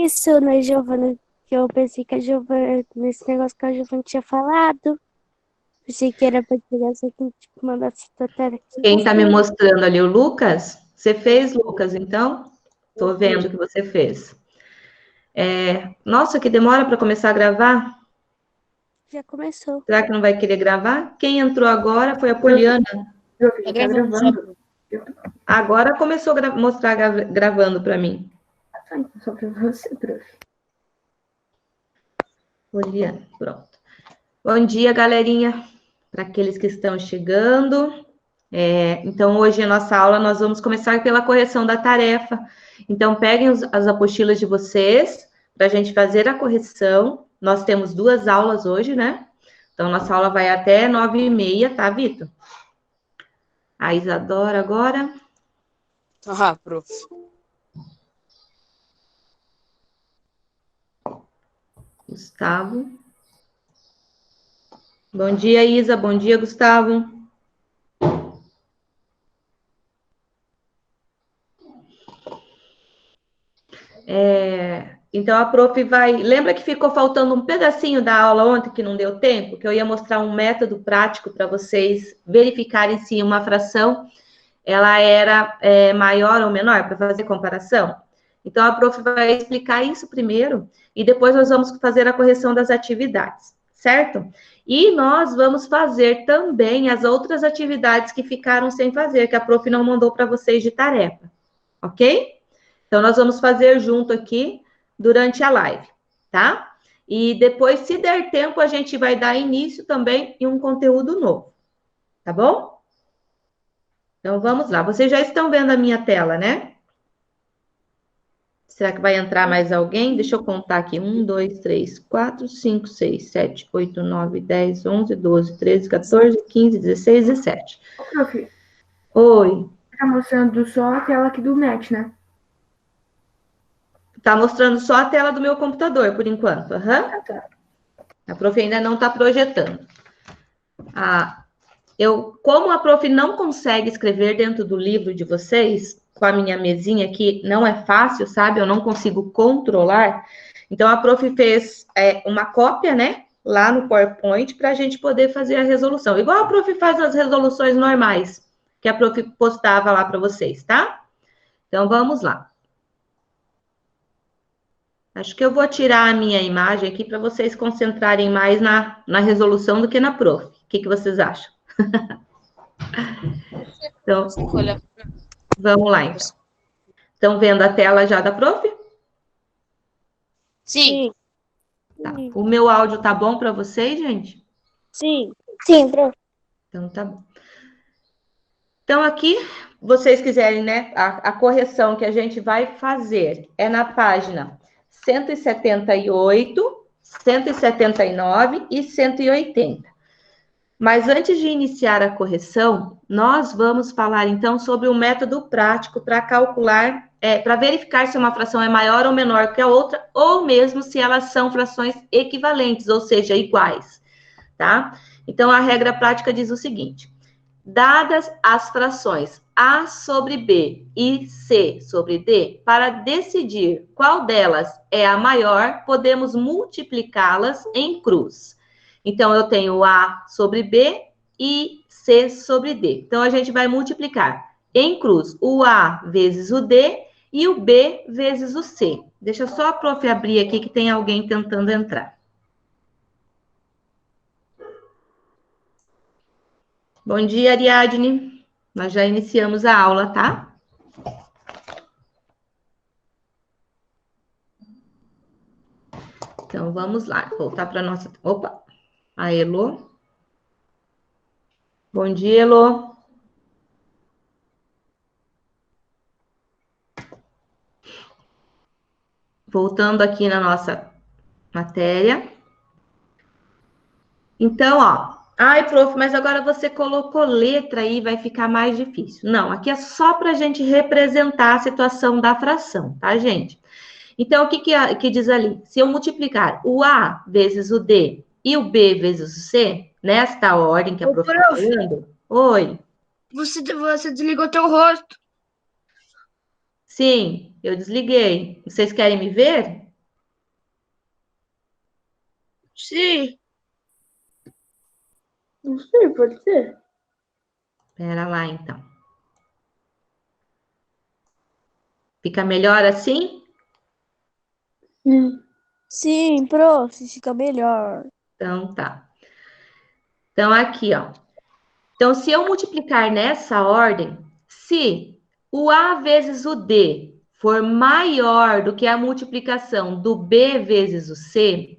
isso, né, Giovana? Que eu pensei que a Giovana, nesse negócio que a Giovana tinha falado. Pensei que era pra pegar essa aqui, tipo, mandar essa tarefa aqui. Quem está me mostrando ali, o Lucas? Você fez, Lucas, então? Estou vendo que você fez. Nossa, que demora para começar a gravar? Já começou. Será que não vai querer gravar? Quem entrou agora foi a Poliana. Tá gravando. Agora começou a mostrar gravando para mim. Só para você, prof. Poliana, pronto. Bom dia, galerinha. Para aqueles que estão chegando. Então, hoje a nossa aula, nós vamos começar pela correção da tarefa. Então, peguem as apostilas de vocês para a gente fazer a correção. Nós temos 2 aulas hoje, né? Então, nossa aula vai até 9h30, tá, Vitor? A Isadora agora. Ah, prof. Gustavo. Bom dia, Isa. Bom dia, Gustavo. Então, a prof vai... Lembra que ficou faltando um pedacinho da aula ontem que não deu tempo? Que eu ia mostrar um método prático para vocês verificarem se uma fração ela era maior ou menor, para fazer comparação. Então, a prof vai explicar isso primeiro e depois nós vamos fazer a correção das atividades, certo? E nós vamos fazer também as outras atividades que ficaram sem fazer, que a prof não mandou para vocês de tarefa, ok? Então, nós vamos fazer junto aqui durante a live, tá? E depois, se der tempo, a gente vai dar início também em um conteúdo novo, tá bom? Então, vamos lá. Vocês já estão vendo a minha tela, né? Será que vai entrar mais alguém? Deixa eu contar aqui. 1, 2, 3, 4, 5, 6, 7, 8, 9, 10, 11, 12, 13, 14, 15, 16, 17. Ô, prof, Oi. tá mostrando só a tela aqui do Mac, né? Tá mostrando só a tela do meu computador, por enquanto. Aham. Tá. A prof ainda não tá projetando. Como a prof não consegue escrever dentro do livro de vocês, com a minha mesinha aqui, não é fácil, sabe? Eu não consigo controlar. Então, a prof fez uma cópia, né? Lá no PowerPoint, para a gente poder fazer a resolução. Igual a prof faz as resoluções normais, que a prof postava lá para vocês, tá? Então, vamos lá. Acho que eu vou tirar a minha imagem aqui para vocês concentrarem mais na resolução do que na prof. O que vocês acham? Então, vamos lá, então. Estão vendo a tela já da prof? Sim. Tá. O meu áudio tá bom para vocês, gente? Sim. Sim, prof. Então, tá bom. Então, aqui, vocês quiserem, né, a correção que a gente vai fazer é na página 178, 179 e 180. Mas antes de iniciar a correção, nós vamos falar, então, sobre um método prático para calcular, para verificar se uma fração é maior ou menor que a outra, ou mesmo se elas são frações equivalentes, ou seja, iguais, tá? Então, a regra prática diz o seguinte: dadas as frações A sobre B e C sobre D, para decidir qual delas é a maior, podemos multiplicá-las em cruz. Então, eu tenho A sobre B e C sobre D. Então, a gente vai multiplicar em cruz o A vezes o D e o B vezes o C. Deixa só a prof abrir aqui que tem alguém tentando entrar. Bom dia, Ariadne. Nós já iniciamos a aula, tá? Então, vamos lá. Voltar para nossa... Opa! A Elo. Bom dia, Elo. Voltando aqui na nossa matéria. Então, ó. Ai, prof, mas agora você colocou letra aí, vai ficar mais difícil. Não, aqui é só para a gente representar a situação da fração, tá, gente? Então, o que diz ali? Se eu multiplicar o A vezes o D e o B vezes o C, nesta ordem que a prof está falando... Oi. Você desligou teu rosto. Sim, eu desliguei. Vocês querem me ver? Sim. Não sei, pode ser. Pera lá, então. Fica melhor assim? Sim. Sim, prof, fica melhor. Então, tá. Então, aqui, ó. Então, se eu multiplicar nessa ordem, se o A vezes o D for maior do que a multiplicação do B vezes o C,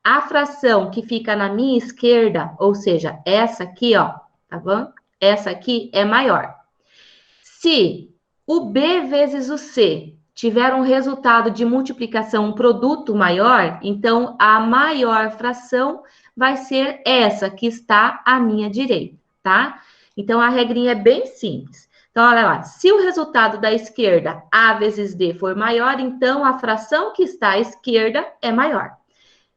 a fração que fica na minha esquerda, ou seja, essa aqui, ó, tá bom? Essa aqui é maior. Se o B vezes o C tiver um resultado de multiplicação, um produto maior, então a maior fração vai ser essa que está à minha direita, tá? Então a regrinha é bem simples. Então, olha lá, se o resultado da esquerda, A vezes D, for maior, então a fração que está à esquerda é maior.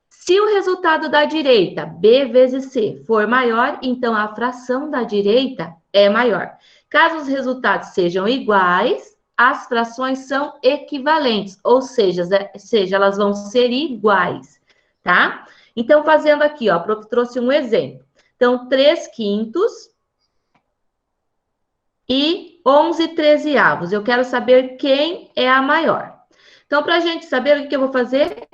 Se o resultado da direita, B vezes C, for maior, então a fração da direita é maior. Caso os resultados sejam iguais, as frações são equivalentes, ou seja, elas vão ser iguais, tá? Então, fazendo aqui, ó, a prof trouxe um exemplo. Então, 3/5 e 11/13. Eu quero saber quem é a maior. Então, para a gente saber, o que eu vou fazer?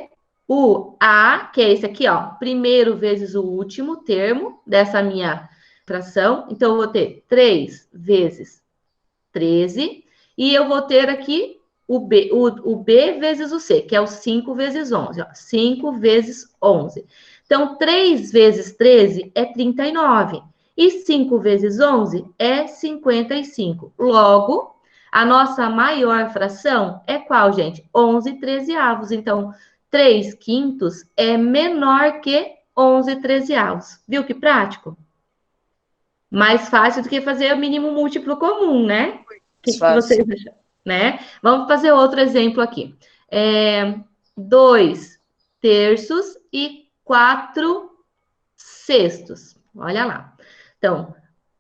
O A, que é esse aqui, ó, primeiro vezes o último termo dessa minha fração. Então, eu vou ter 3 vezes 13. E eu vou ter aqui o B vezes o C, que é o 5 vezes 11. Ó, 5 vezes 11. Então, 3 vezes 13 é 39. E 5 vezes 11 é 55. Logo, a nossa maior fração é qual, gente? 11/13. Então, 3/5 é menor que 11/13. Viu que prático? Mais fácil do que fazer o mínimo múltiplo comum, né? O que vocês acham? Né? Vamos fazer outro exemplo aqui. 2/3 e 4/6. Olha lá. Então,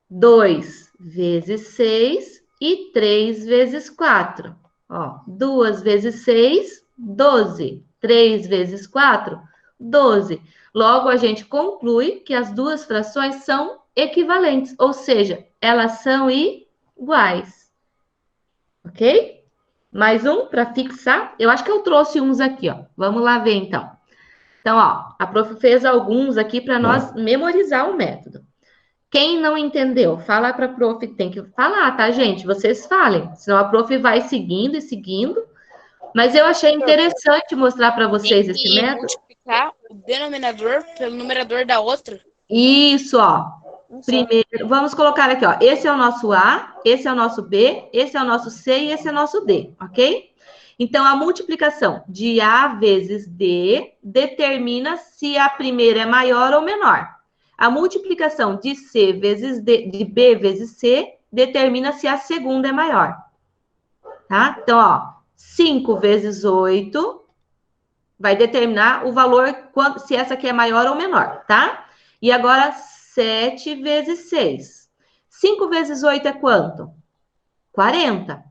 2 vezes 6 e 3 vezes 4. Ó, 2 vezes 6, 12. 3 vezes 4, 12. Logo, a gente conclui que as duas frações são equivalentes, ou seja, elas são iguais. Ok? Mais um para fixar. Eu acho que eu trouxe uns aqui, ó. Vamos lá ver, então. Então, ó, a prof fez alguns aqui para nós memorizar o método. Quem não entendeu, fala para a prof, tem que falar, tá, gente? Vocês falem, senão a prof vai seguindo e seguindo. Mas eu achei interessante mostrar para vocês esse método. Multiplicar o denominador pelo numerador da outra. Isso, ó. Primeiro, vamos colocar aqui, ó. Esse é o nosso A, esse é o nosso B, esse é o nosso C e esse é o nosso D, ok? Então, a multiplicação de A vezes D determina se a primeira é maior ou menor. A multiplicação de C vezes D, de B vezes C, determina se a segunda é maior. Tá? Então, ó, 5 vezes 8 vai determinar o valor, se essa aqui é maior ou menor, tá? E agora, 7 vezes 6. 5 vezes 8 é quanto? 40,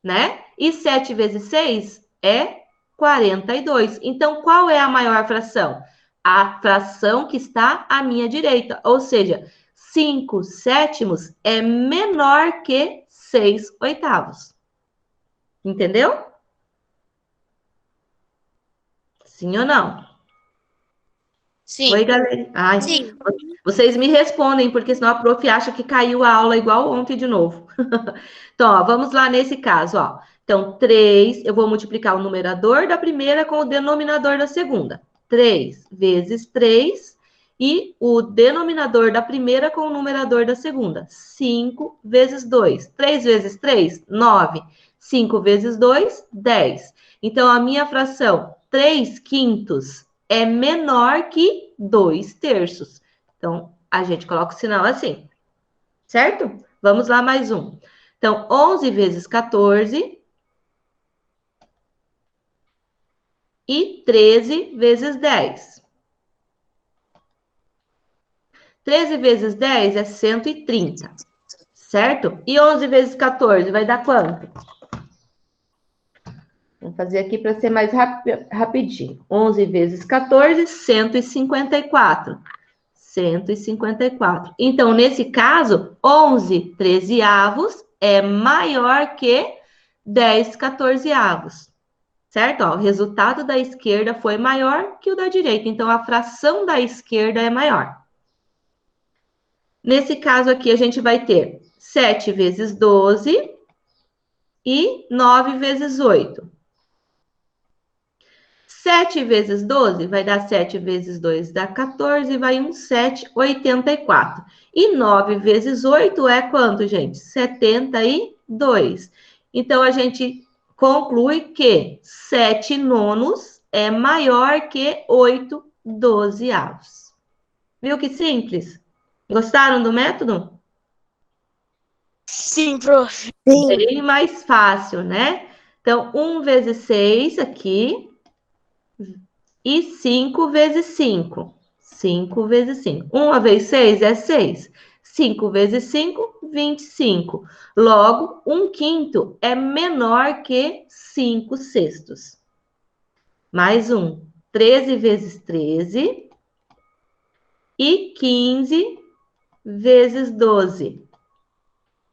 né? E 7 vezes 6 é 42. Então, qual é a maior fração? A fração que está à minha direita, ou seja, 5/7 é menor que 6/8. Entendeu? Sim ou não? Sim. Oi, galera. Ai, Sim. vocês me respondem, porque senão a prof acha que caiu a aula igual ontem de novo. Então, ó, vamos lá nesse caso, ó. Então, 3, eu vou multiplicar o numerador da primeira com o denominador da segunda. 3 vezes 3 e o denominador da primeira com o numerador da segunda. 5 vezes 2. 3 vezes 3, 9. 5 vezes 2, 10. Então, a minha fração 3/5 é menor que 2/3. Então, a gente coloca o sinal assim, certo? Vamos lá, mais um. Então, 11 vezes 14 e 13 vezes 10. 13 vezes 10 é 130, certo? E 11 vezes 14 vai dar quanto? Vamos fazer aqui para ser mais rapidinho. 11 vezes 14, 154. 154. Então, nesse caso, 11 trezeavos é maior que 10 quatorzeavos. Certo? Ó, o resultado da esquerda foi maior que o da direita. Então, a fração da esquerda é maior. Nesse caso aqui, a gente vai ter 7 vezes 12 e 9 vezes 8. 7 vezes 12 vai dar 7 vezes 2 dá 14, vai 1, 7, 84. E 9 vezes 8 é quanto, gente? 72. Então, a gente conclui que 7 nonos é maior que 8 dozeavos. Viu que simples? Gostaram do método? Sim, prof. Sim. Bem mais fácil, né? Então, 1 vezes 6 aqui. E 5 vezes 5. 5 vezes 5. 1 vezes 6 é 6. 5 vezes 5, 25. Logo, 1/5 é menor que 5 sextos. Mais um. 13 vezes 13. E 15 vezes 12.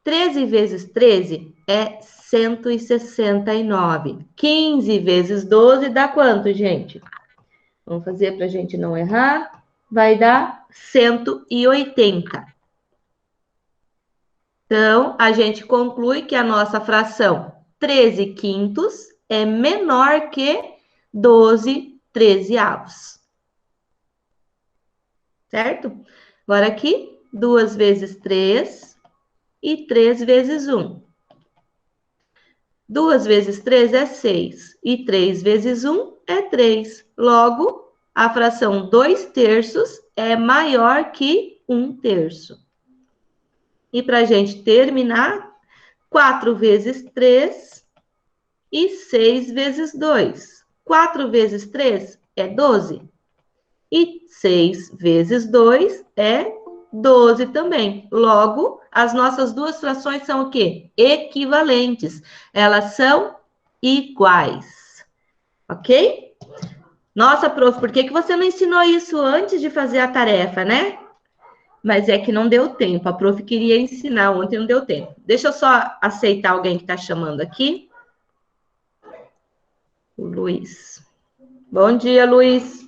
13 vezes 13 é 169. 15 vezes 12 dá quanto, gente? Vamos fazer para a gente não errar. Vai dar 180. Então, a gente conclui que a nossa fração 13 quintos é menor que 12 trezeavos. Certo? Agora aqui, 2 vezes 3 e 3 vezes 1. 2 vezes 3 é 6 e 3 vezes 1 é 3. Logo, a fração 2 terços é maior que 1 terço. E para a gente terminar, 4 vezes 3 e 6 vezes 2. 4 vezes 3 é 12. E 6 vezes 2 é 12 também. Logo, as nossas duas frações são o quê? Equivalentes. Elas são iguais. Ok? Nossa, prof, por que você não ensinou isso antes de fazer a tarefa, né? Mas é que não deu tempo. A prof queria ensinar ontem, não deu tempo. Deixa eu só aceitar alguém que está chamando aqui. O Luiz. Bom dia, Luiz.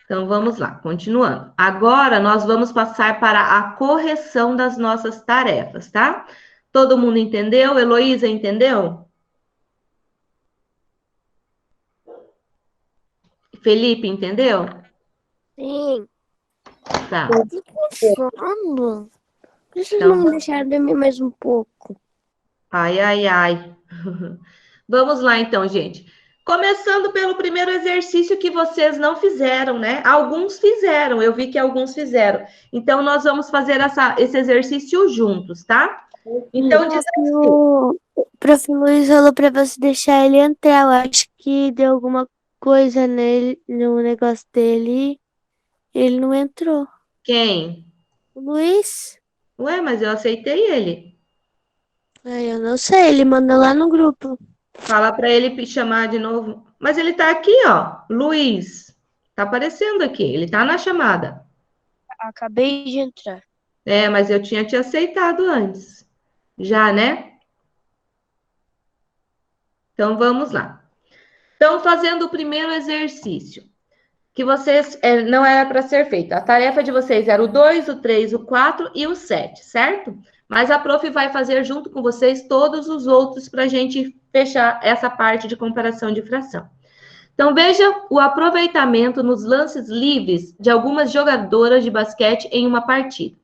Então, vamos lá, continuando. Agora, nós vamos passar para a correção das nossas tarefas, tá? Todo mundo entendeu? Heloísa, entendeu? Felipe, entendeu? Sim. Tá. Eu tô com sono. Por que vocês Então- não me deixaram dormir mais um pouco? Ai, ai, ai. Vamos lá, então, gente. Começando pelo primeiro exercício que vocês não fizeram, né? Alguns fizeram, eu vi que alguns fizeram. Então, nós vamos fazer esse exercício juntos, tá? Então, diz assim, O prof. Luiz falou pra você deixar ele entrar. Eu acho que deu alguma coisa nele, no negócio dele. Ele não entrou. quem? O Luiz? Ué, mas eu aceitei ele. Eu não sei, ele mandou lá no grupo. Fala para ele chamar de novo. Mas ele tá aqui, ó. Luiz. Tá aparecendo aqui. Ele tá na chamada. Acabei de entrar. É, mas eu tinha te aceitado antes. Já, né? Então, vamos lá. Então, fazendo o primeiro exercício, que vocês não era para ser feito. A tarefa de vocês era o 2, o 3, o 4 e o 7, certo? Mas a prof vai fazer junto com vocês todos os outros para a gente fechar essa parte de comparação de fração. Então, veja o aproveitamento nos lances livres de algumas jogadoras de basquete em uma partida.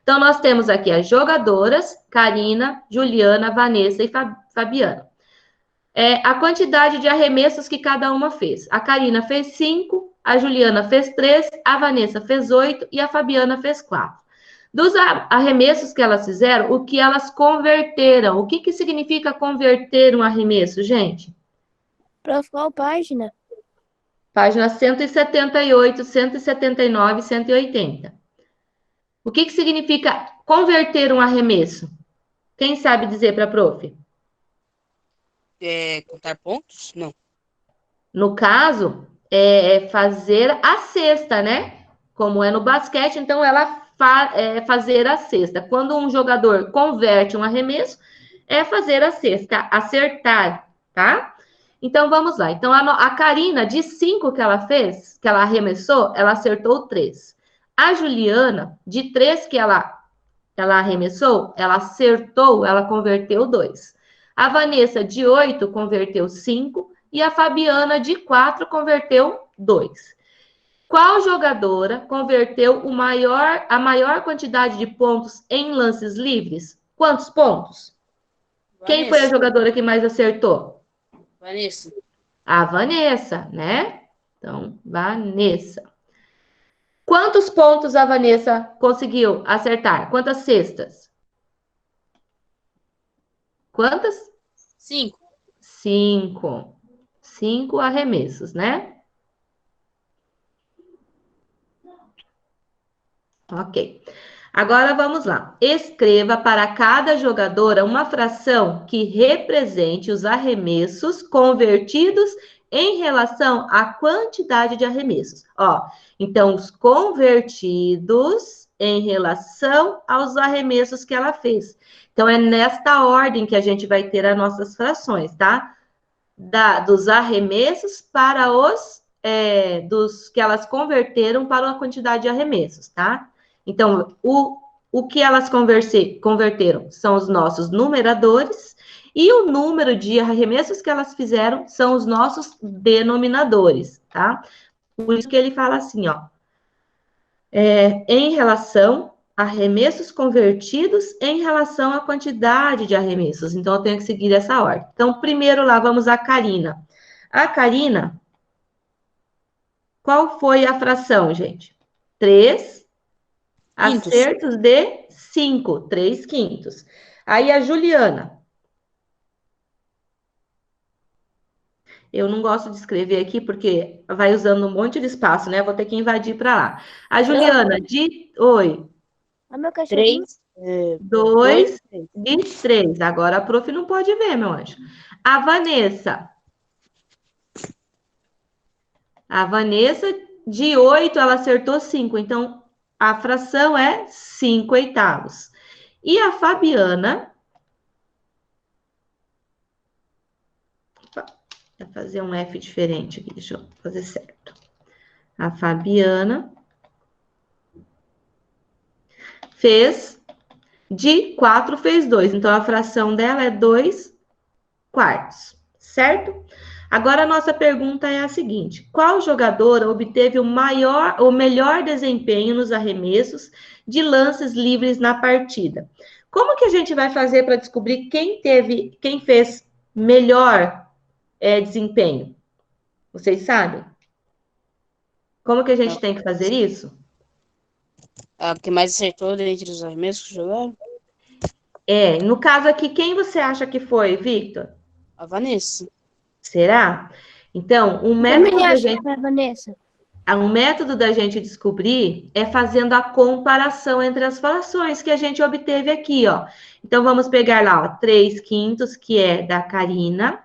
Então, nós temos aqui as jogadoras, Karina, Juliana, Vanessa e Fabiana. A quantidade de arremessos que cada uma fez. A Karina fez 5, a Juliana fez 3, a Vanessa fez 8 e a Fabiana fez 4. Dos arremessos que elas fizeram, o que elas converteram? O que significa converter um arremesso, gente? Pra qual página? Página 178, 179 e 180. O que significa converter um arremesso? Quem sabe dizer para a prof? Contar pontos? Não. No caso, é fazer a cesta, né? Como é no basquete, então ela fazer a cesta. Quando um jogador converte um arremesso, é fazer a cesta, acertar, tá? Então vamos lá. Então a Karina, de 5 que ela fez, que ela arremessou, ela acertou 3. A Juliana, de 3 que ela arremessou, ela acertou, ela converteu 2. A Vanessa, de 8, converteu 5. E a Fabiana, de 4, converteu 2. Qual jogadora converteu a maior quantidade de pontos em lances livres? Quantos pontos? Quem foi a Vanessa. jogadora que mais acertou? Vanessa. A Vanessa, né? Então, Vanessa. Quantos pontos a Vanessa conseguiu acertar? Quantas cestas? Quantas? 5. 5. 5 arremessos, né? Ok. Agora vamos lá. Escreva para cada jogadora uma fração que represente os arremessos convertidos em relação à quantidade de arremessos. Ó, então, os convertidos em relação aos arremessos que ela fez. Então, é nesta ordem que a gente vai ter as nossas frações, tá? Dos arremessos para dos que elas converteram para a quantidade de arremessos, tá? Então, o que elas converteram são os nossos numeradores e o número de arremessos que elas fizeram são os nossos denominadores, tá? Por isso que ele fala assim, ó, em relação a arremessos convertidos em relação à quantidade de arremessos. Então, eu tenho que seguir essa ordem. Então, primeiro lá, vamos a Karina. A Karina, qual foi a fração, gente? 3 Quintos. acertos de 5, 3 quintos. Aí a Juliana. Eu não gosto de escrever aqui porque vai usando um monte de espaço, né? Vou ter que invadir para lá. A Juliana, Oi. Olha meu cachorrinho. 3. 2 3. e 3. Agora a prof não pode ver, meu anjo. A Vanessa. A Vanessa, de 8, ela acertou 5. Então, a fração é 5 oitavos. E a Fabiana. Vou fazer um F diferente aqui, deixa eu fazer certo. A Fabiana fez de 4, fez 2. Então, a fração dela é 2 quartos, certo? Agora, a nossa pergunta é a seguinte: qual jogadora obteve o melhor desempenho nos arremessos de lances livres na partida? Como que a gente vai fazer para descobrir quem fez melhor desempenho? Vocês sabem? Como que a gente tem que fazer isso? A que mais acertou dentre os arremessos que jogaram? No caso aqui, quem você acha que foi, Victor? A Vanessa. Será? Então, Também acho que foi a Vanessa. um método da gente descobrir é fazendo a comparação entre as frações que a gente obteve aqui, ó. Então, vamos pegar lá, ó, 3 quintos, que é da Karina.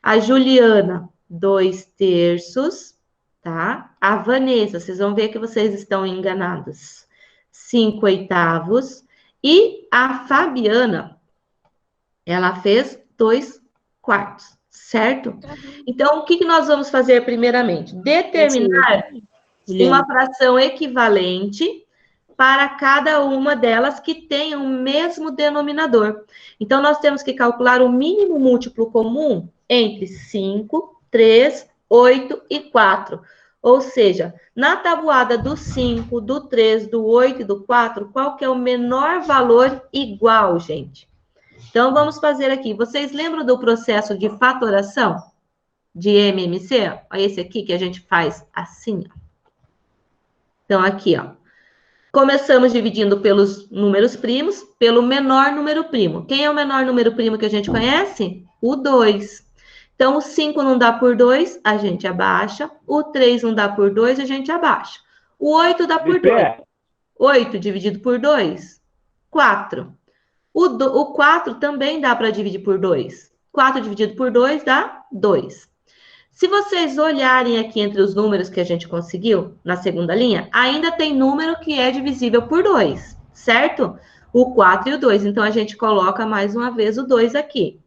A Juliana, 2 terços, tá? A Vanessa, vocês vão ver que vocês estão enganados. 5 oitavos. E a Fabiana, ela fez 2 quartos, certo? Então, o que nós vamos fazer primeiramente? Determinar uma fração equivalente para cada uma delas que tenha o mesmo denominador. Então, nós temos que calcular o mínimo múltiplo comum entre 5, 3, 8 e 4. Ou seja, na tabuada do 5, do 3, do 8 e do 4, qual que é o menor valor igual, gente? Então, vamos fazer aqui. Vocês lembram do processo de fatoração de MMC? Olha esse aqui que a gente faz assim, ó. Então, aqui, ó. Começamos dividindo pelos números primos, pelo menor número primo. Quem é o menor número primo que a gente conhece? O 2. Então, o 5 não dá por 2, a gente abaixa. O 3 não dá por 2, a gente abaixa. O 8 dá por 2. 8 dividido por 2, 4. O 4 também dá para dividir por 2. 4 dividido por 2 dá 2. Se vocês olharem aqui entre os números que a gente conseguiu, na segunda linha, ainda tem número que é divisível por 2, certo? O 4 e o 2. Então, a gente coloca mais uma vez o 2 aqui,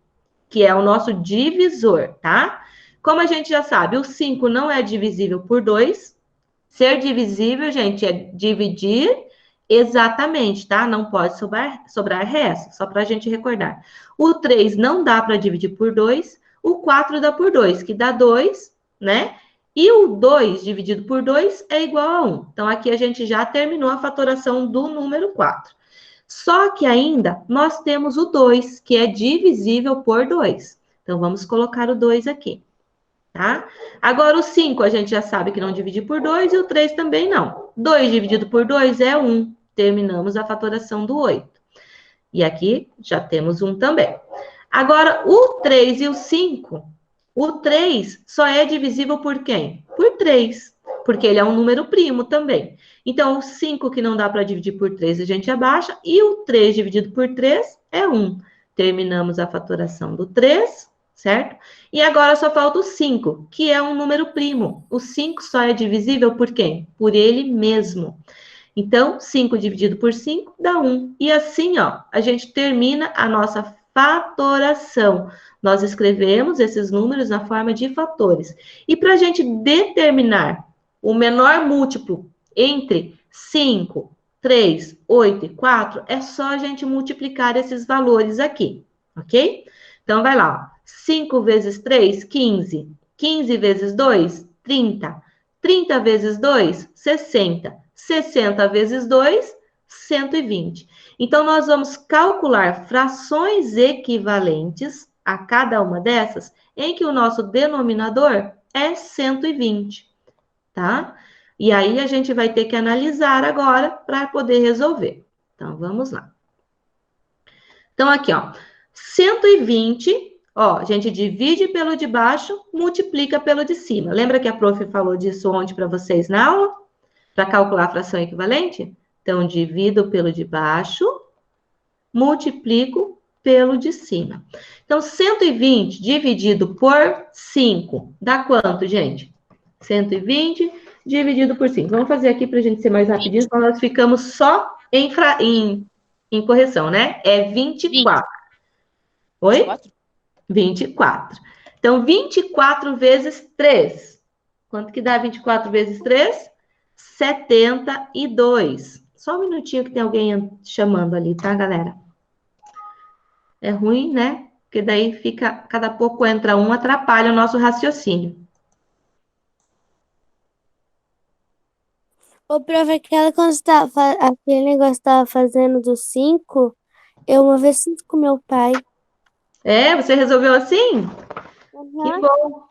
que é o nosso divisor, tá? Como a gente já sabe, o 5 não é divisível por 2. Ser divisível, gente, é dividir exatamente, tá? Não pode sobrar resto, só para a gente recordar. O 3 não dá para dividir por 2. O 4 dá por 2, que dá 2, né? E o 2 dividido por 2 é igual a 1. Então, aqui a gente já terminou a fatoração do número 4. Só que ainda nós temos o 2, que é divisível por 2. Então, vamos colocar o 2 aqui, tá? Agora, o 5 a gente já sabe que não divide por 2 e o 3 também não. 2 dividido por 2 é 1. Terminamos a fatoração do 8. E aqui já temos 1 também. Agora, o 3 e o 5, o 3 só é divisível por quem? Por 3, porque ele é um número primo também. Então, o 5 que não dá para dividir por 3, a gente abaixa, e o 3 dividido por 3 é 1. Terminamos a fatoração do 3, certo? E agora só falta o 5, que é um número primo. O 5 só é divisível por quem? Por ele mesmo. Então, 5 dividido por 5 dá 1. E assim, ó, a gente termina a nossa fatoração. Nós escrevemos esses números na forma de fatores. E para a gente determinar o menor múltiplo entre 5, 3, 8 e 4, é só a gente multiplicar esses valores aqui, ok? Então, vai lá, ó. 5 vezes 3, 15. 15 vezes 2, 30. 30 vezes 2, 60. 60 vezes 2, 120. Então, nós vamos calcular frações equivalentes a cada uma dessas, em que o nosso denominador é 120, tá? E aí, a gente vai ter que analisar agora para poder resolver. Então, vamos lá. Então, aqui, ó, 120, ó, a gente divide pelo de baixo, multiplica pelo de cima. Lembra que a prof falou disso ontem para vocês na aula? Para calcular a fração equivalente? Então, divido pelo de baixo, multiplico pelo de cima. Então, 120 dividido por 5, dá quanto, gente? 120 dividido por 5. Vamos fazer aqui para a gente ser mais rapidinho, senão nós ficamos só em correção, né? É 24. 20. Oi? 24? 24. Então, 24 vezes 3. Quanto que dá 24 vezes 3? 72. Só um minutinho que tem alguém chamando ali, tá, galera? É ruim, né? Porque daí fica, cada pouco entra um, atrapalha o nosso raciocínio. Ô, prof, aquele negócio que tava fazendo do 5, eu uma vez fiz com meu pai. É, você resolveu assim? Que Aham. bom.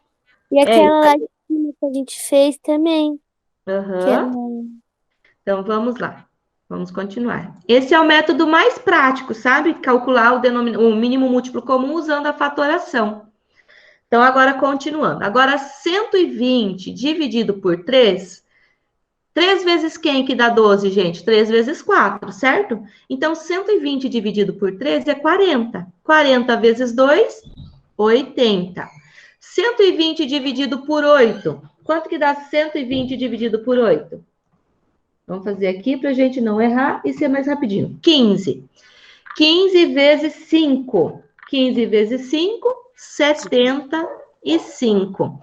E aquela lá de cima que a gente fez também. Que Aham. era... Então, vamos lá. Vamos continuar. Esse é o método mais prático, sabe? Calcular o mínimo múltiplo comum usando a fatoração. Então, agora continuando. Agora, 120 dividido por 3. 3 vezes quem que dá 12, gente? 3 vezes 4, certo? Então, 120 dividido por 3 é 40. 40 vezes 2, 80. 120 dividido por 8. Quanto que dá 120 dividido por 8? Vamos fazer aqui para a gente não errar e ser mais rapidinho. 15. 15 vezes 5. 15 vezes 5, 75.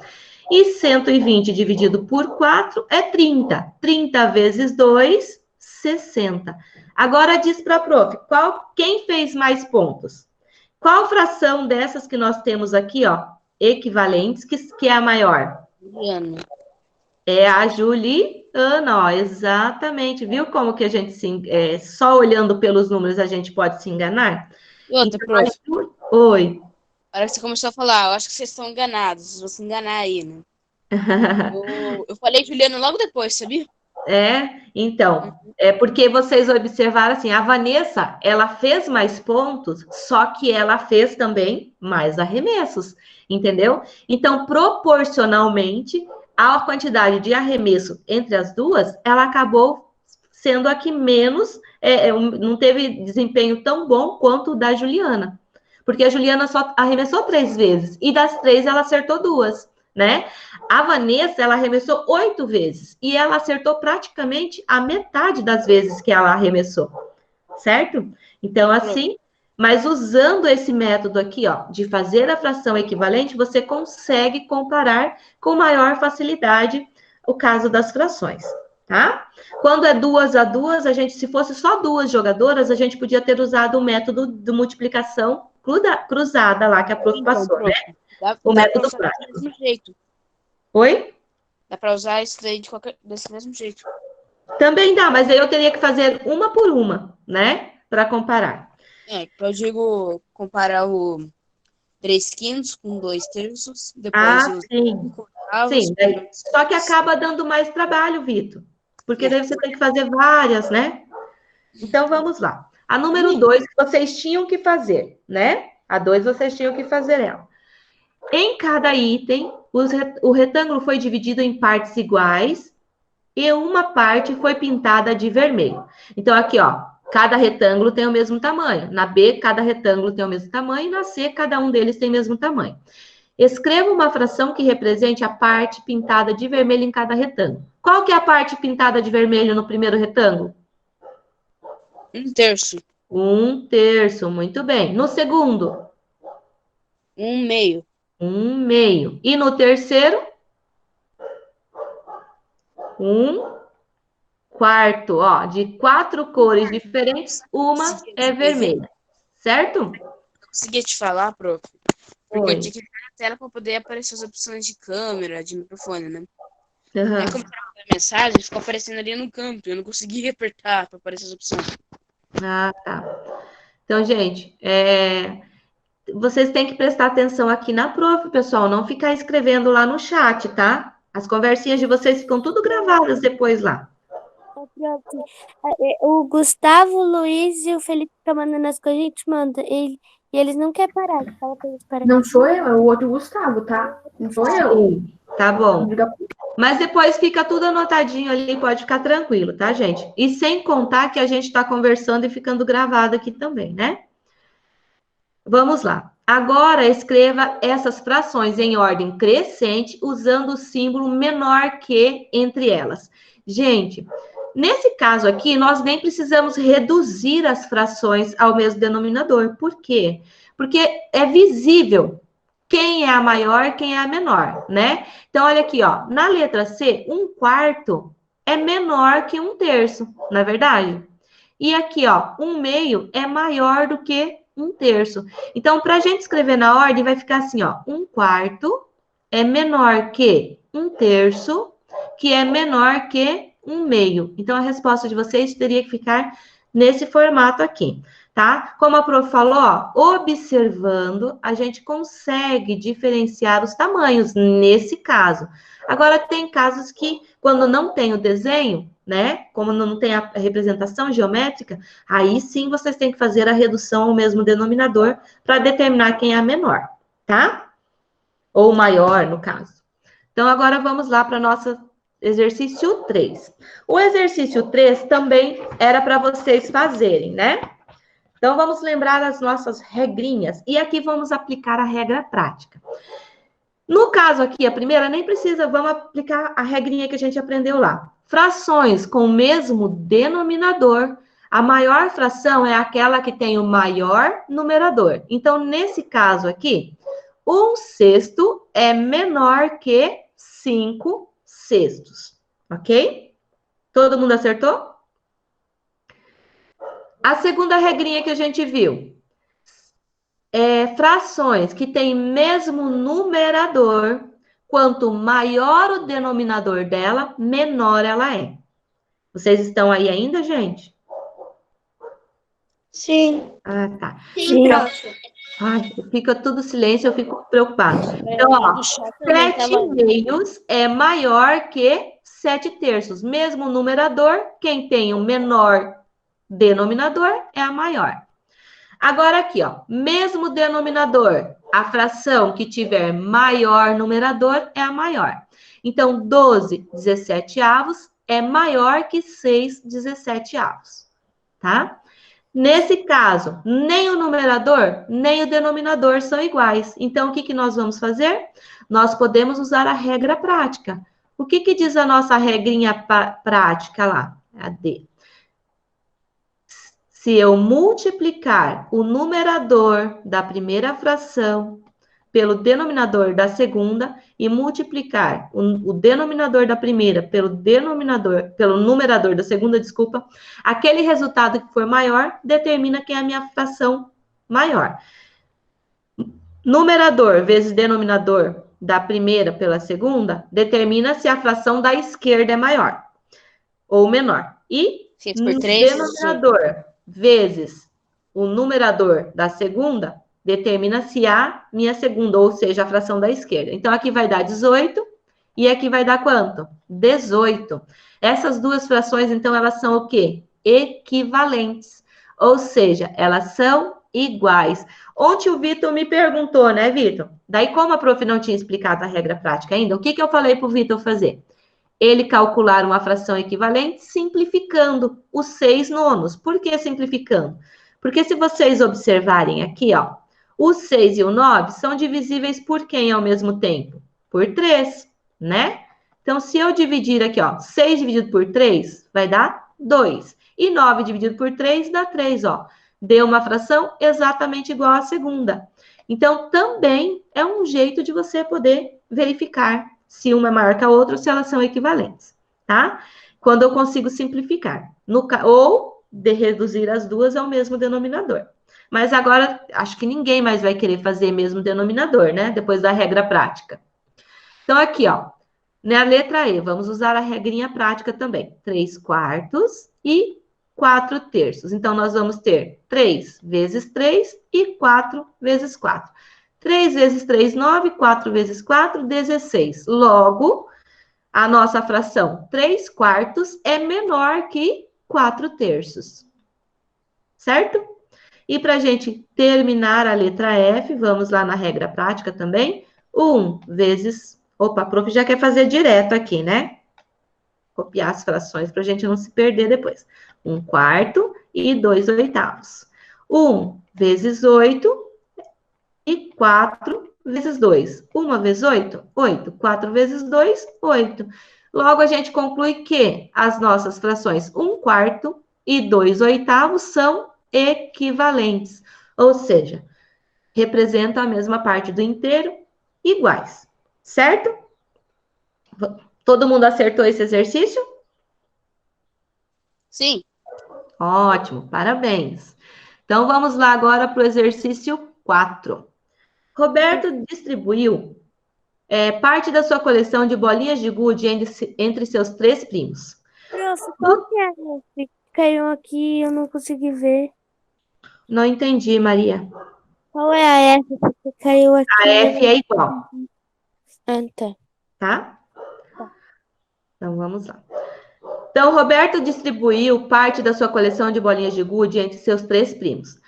E 120 dividido por 4 é 30. 30 vezes 2, 60. Agora diz para a prof, quem fez mais pontos? Qual fração dessas que nós temos aqui, ó, equivalentes, que é a maior? Juliano. É a Juliana, ó, exatamente. Viu como que a gente só olhando pelos números a gente pode se enganar? E outra, Então, prof. Oi. A hora que você começou a falar, eu acho que vocês estão enganados. Vocês vão se enganar aí, né? Eu falei Juliano logo depois, sabia? Então, é porque vocês observaram assim, a Vanessa, ela fez mais pontos, só que ela fez também mais arremessos, entendeu? Então, proporcionalmente, a quantidade de arremesso entre as duas, ela acabou sendo a que menos, não teve desempenho tão bom quanto o da Juliana. Porque a Juliana só arremessou 3 vezes, e das 3 ela acertou 2, né? A Vanessa, ela arremessou 8 vezes, e ela acertou praticamente a metade das vezes que ela arremessou, certo? Então, assim, mas usando esse método aqui, ó, de fazer a fração equivalente, você consegue comparar com maior facilidade o caso das frações, tá? Quando é 2 a 2, se fosse só 2 jogadoras, a gente podia ter usado o método de multiplicação cruzada lá, que a prof passou, né? O método prático. Do mesmo jeito. Oi? Dá para usar isso daí desse mesmo jeito. Também dá, mas aí eu teria que fazer uma por uma, né? Para comparar. Eu digo comparar o 3/5 com 2/3, depois sim. Sim, só que acaba dando mais trabalho, Vitor. Porque daí você tem que fazer várias, né? Então, vamos lá. A número 2, vocês tinham que fazer, né? A 2, vocês tinham que fazer ela. Em cada item, o retângulo foi dividido em partes iguais e uma parte foi pintada de vermelho. Então, aqui, ó, cada retângulo tem o mesmo tamanho. Na B, cada retângulo tem o mesmo tamanho. E na C, cada um deles tem o mesmo tamanho. Escreva uma fração que represente a parte pintada de vermelho em cada retângulo. Qual que é a parte pintada de vermelho no primeiro retângulo? 1/3. 1/3, muito bem. No segundo? 1/2. 1/2. E no terceiro? 1/4. Ó, de 4 cores diferentes, uma é vermelha. Certo? Eu conseguia te falar, prof. Porque Oi. eu tinha que ligar a tela para poder aparecer as opções de câmera, de microfone, né? Uhum. Aí, como eu tava mandando mensagem, ficou aparecendo ali no canto. Eu não conseguia apertar para aparecer as opções. Ah, tá. Então, gente, vocês têm que prestar atenção aqui na prof, pessoal. Não ficar escrevendo lá no chat, tá? As conversinhas de vocês ficam tudo gravadas depois lá. O Gustavo, o Luiz e o Felipe ficam mandando as coisas, a gente manda. E eles não querem parar. Fala pra eles parar. Não sou eu, é o outro Gustavo, tá? Não sou eu. Tá bom. Mas depois fica tudo anotadinho ali, pode ficar tranquilo, tá, gente? E sem contar que a gente está conversando e ficando gravado aqui também, né? Vamos lá. Agora, escreva essas frações em ordem crescente, usando o símbolo menor que entre elas. Gente, nesse caso aqui, nós nem precisamos reduzir as frações ao mesmo denominador. Por quê? Porque é visível quem é a maior, quem é a menor, né? Então, olha aqui, ó. Na letra C, 1/4 é menor que 1/3, não é verdade? E aqui, ó, 1/2 é maior do que 1/3. Então, para a gente escrever na ordem, vai ficar assim, ó. 1/4 é menor que 1/3, que é menor que 1/2. Então, a resposta de vocês teria que ficar nesse formato aqui, tá? Como a prof falou, ó, observando, a gente consegue diferenciar os tamanhos nesse caso. Agora, tem casos que, quando não tem o desenho, né, como não tem a representação geométrica, aí sim vocês têm que fazer a redução ao mesmo denominador para determinar quem é a menor, tá? Ou maior, no caso. Então, agora vamos lá para nosso exercício 3. O exercício 3 também era para vocês fazerem, né? Então, vamos lembrar as nossas regrinhas. E aqui vamos aplicar a regra prática. No caso aqui, a primeira, nem precisa, vamos aplicar a regrinha que a gente aprendeu lá. Frações com o mesmo denominador, a maior fração é aquela que tem o maior numerador. Então, nesse caso aqui, 1/6 é menor que 5/6, ok? Todo mundo acertou? A segunda regrinha que a gente viu frações que têm mesmo numerador, quanto maior o denominador dela, menor ela é. Vocês estão aí ainda, gente? Sim. Ah, tá. Sim. Ai, fica tudo silêncio, eu fico preocupada. Então, ó, 7/2 é maior que 7/3. Mesmo numerador, quem tem o menor denominador é a maior. Agora aqui, ó, mesmo denominador, a fração que tiver maior numerador é a maior. Então, 12/17 é maior que 6/17, tá? Nesse caso, nem o numerador, nem o denominador são iguais. Então, o que nós vamos fazer? Nós podemos usar a regra prática. O que diz a nossa regrinha prática lá? A D. Se eu multiplicar o numerador da primeira fração pelo denominador da segunda e multiplicar o denominador da primeira pelo numerador da segunda, desculpa, aquele resultado que for maior determina quem é a minha fração maior. Numerador vezes denominador da primeira pela segunda determina se a fração da esquerda é maior ou menor. E 6 por 3, denominador vezes o numerador da segunda determina se a minha segunda, ou seja, a fração da esquerda. Então, aqui vai dar 18 e aqui vai dar quanto? 18. Essas duas frações, então, elas são o quê? Equivalentes. Ou seja, elas são iguais. Ontem o Vitor me perguntou, né, Vitor? Daí, como a prof não tinha explicado a regra prática ainda, o que eu falei para o Vitor fazer? Ele calcular uma fração equivalente simplificando os 6/9. Por que simplificando? Porque se vocês observarem aqui, ó, o 6 e o 9 são divisíveis por quem ao mesmo tempo? Por 3, né? Então, se eu dividir aqui, ó, 6 dividido por 3 vai dar 2. E 9 dividido por 3 dá 3, ó. Deu uma fração exatamente igual à segunda. Então, também é um jeito de você poder verificar se uma é maior que a outra ou se elas são equivalentes, tá? Quando eu consigo simplificar. Ou de reduzir as duas ao mesmo denominador. Mas agora, acho que ninguém mais vai querer fazer mesmo denominador, né? Depois da regra prática. Então, aqui, ó. Na letra E, vamos usar a regrinha prática também. 3/4 e 4/3. Então, nós vamos ter 3 vezes 3 e 4 vezes 4. 3 vezes 3, 9. 4 vezes 4, 16. Logo, a nossa fração 3/4 é menor que 4/3. Certo? E para a gente terminar a letra F, vamos lá na regra prática também. 1 vezes... Opa, a prof já quer fazer direto aqui, né? Copiar as frações para a gente não se perder depois. 1/4 e 2/8. 1 vezes 8 e 4 vezes 2. 1 vezes 8, 8. 4 vezes 2, 8. Logo, a gente conclui que as nossas frações 1/4 e 2/8 são equivalentes. Ou seja, representam a mesma parte do inteiro, iguais. Certo? Todo mundo acertou esse exercício? Sim. Ótimo, parabéns. Então, vamos lá agora para o exercício 4. Roberto distribuiu parte da sua coleção de bolinhas de gude entre seus 3 primos. Nossa, qual que é esse? Caiu aqui e eu não consegui ver. Não entendi, Maria. Qual é a F que caiu aqui? A F é igual, Ah, tá. tá? Então, vamos lá. Então, Roberto distribuiu parte da sua coleção de bolinhas de gude entre seus 3 primos.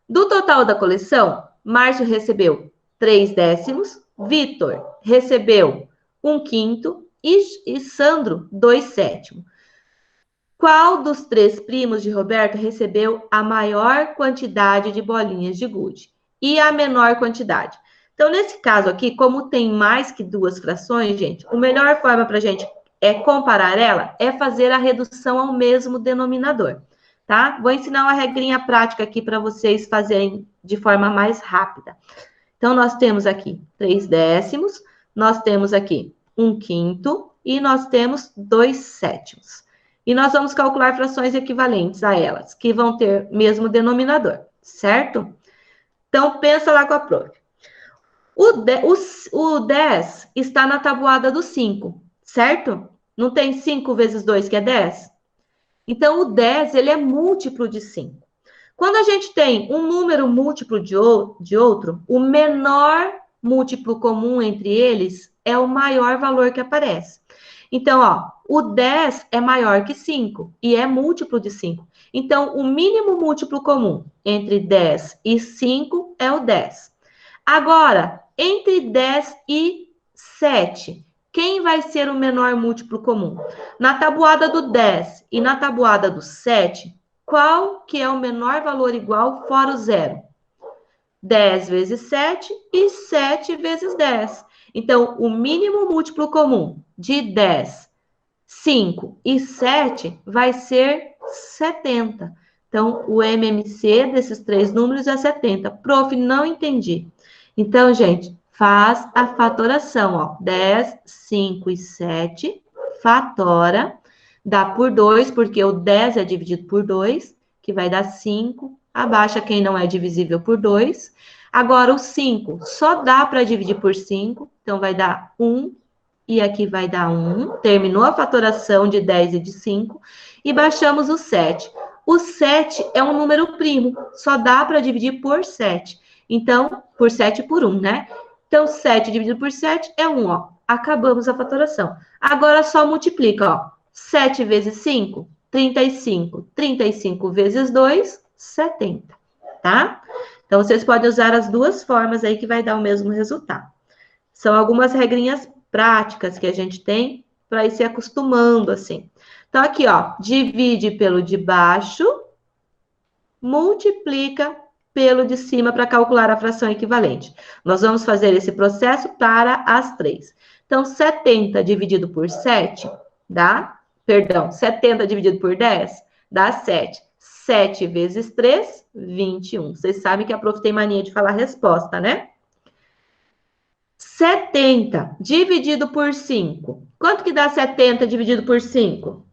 Do total da coleção, Márcio recebeu 3/10, Vitor recebeu 1/5 e Sandro 2/7. Qual dos 3 primos de Roberto recebeu a maior quantidade de bolinhas de gude e a menor quantidade? Então, nesse caso aqui, como tem mais que 2 frações, gente, a melhor forma para a gente comparar ela é fazer a redução ao mesmo denominador, tá? Vou ensinar uma regrinha prática aqui para vocês fazerem de forma mais rápida. Então, nós temos aqui 3/10, nós temos aqui 1/5 e nós temos 2/7. E nós vamos calcular frações equivalentes a elas, que vão ter mesmo denominador, certo? Então, pensa lá com a prof. O 10 está na tabuada do 5, certo? Não tem 5 vezes 2, que é 10? Então, o 10, ele é múltiplo de 5. Quando a gente tem um número múltiplo de outro, o menor múltiplo comum entre eles é o maior valor que aparece. Então, ó, o 10 é maior que 5 e é múltiplo de 5. Então, o mínimo múltiplo comum entre 10 e 5 é o 10. Agora, entre 10 e 7, quem vai ser o menor múltiplo comum? Na tabuada do 10 e na tabuada do 7, qual que é o menor valor igual fora o zero? 10 vezes 7 e 7 vezes 10. Então, o mínimo múltiplo comum de 10, 5 e 7 vai ser 70. Então, o MMC desses três números é 70. Prof, não entendi. Então, gente, faz a fatoração, ó. 10, 5 e 7, fatora, dá por 2, porque o 10 é dividido por 2, que vai dar 5. Abaixa quem não é divisível por 2. Agora, o 5 só dá para dividir por 5, então vai dar 1. E aqui vai dar 1. Terminou a fatoração de 10 e de 5. E baixamos o 7. O 7 é um número primo, só dá para dividir por 7. Então, por 7 por 1, né? Então, 7 dividido por 7 é 1, ó. Acabamos a fatoração. Agora, só multiplica, ó. 7 vezes 5, 35. 35 vezes 2, 70, tá? Então, vocês podem usar as duas formas aí que vai dar o mesmo resultado. São algumas regrinhas práticas que a gente tem para ir se acostumando, assim. Então, aqui, ó, divide pelo de baixo, multiplica pelo de cima para calcular a fração equivalente. Nós vamos fazer esse processo para as três. Então, 70 dividido por 7 dá, perdão, 70 dividido por 10 dá 7. 7 vezes 3, 21. Vocês sabem que a prof tem mania de falar resposta, né? 70 dividido por 5. Quanto que dá 70 dividido por 5?